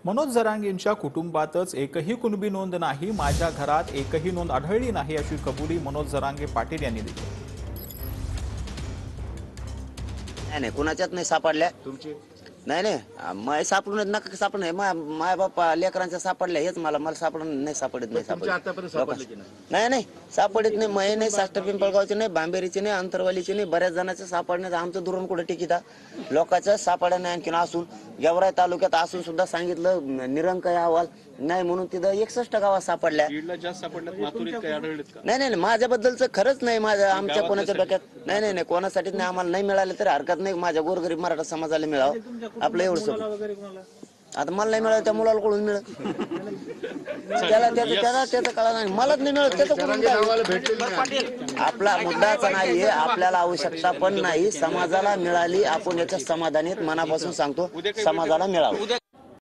मनोज जरांगेंच्या कुटुंबातच एकही कुणबी नोंद नाही, माझ्या घरात एकही नोंद आढळली नाही अशी कबुली मनोज जरांगे पाटील यांनी दिली। नाही कुणाच्यात नाही सापडल्या तुमची नाही मग सापडून नका सापड माय बाप्पा लेकरांच्या सापडल्या हेच मला सापडून नाही सापडत नाही तुमच्या आतापर्यंत सापडले की नाही? नाही सापडत नाही मय नाही साष्ट पिंपळगावचे नाही बांबेरीचे नाही अंतरवालीचे नाही बऱ्याच जणांचे सापडण्याचं आमचं दुरून कुठे टिकिता लोकांचं सापडा नाही आणखीन असून गेवराई तालुक्यात असून सुद्धा सांगितलं निरंकाय अहवाल नाही म्हणून तिथं 61 गावात सापडल्या। बीडला जास्त सापडल्यात, माथुरीत काय आढळलेत का? नाही माझ्याबद्दलचं खरंच नाही माझ्या आमच्या कोणाच्या डोक्यात नाही कोणासाठीच नाही आम्हाला नाही मिळाले तरी हरकत नाही माझ्या गोरगरीब मराठा समाजाला मिळावं आपलं एवढं आता मला नाही मिळालं त्या मुलाला कोण मिळत त्याला त्याचं कळा नाही मलाच नाही मिळत त्याचं कोण आपला मुद्दाच नाहीये आपल्याला आवश्यकता पण नाही समाजाला मिळाली आपण याच्या समाधानीत मनापासून सांगतो समाजाला मिळावं।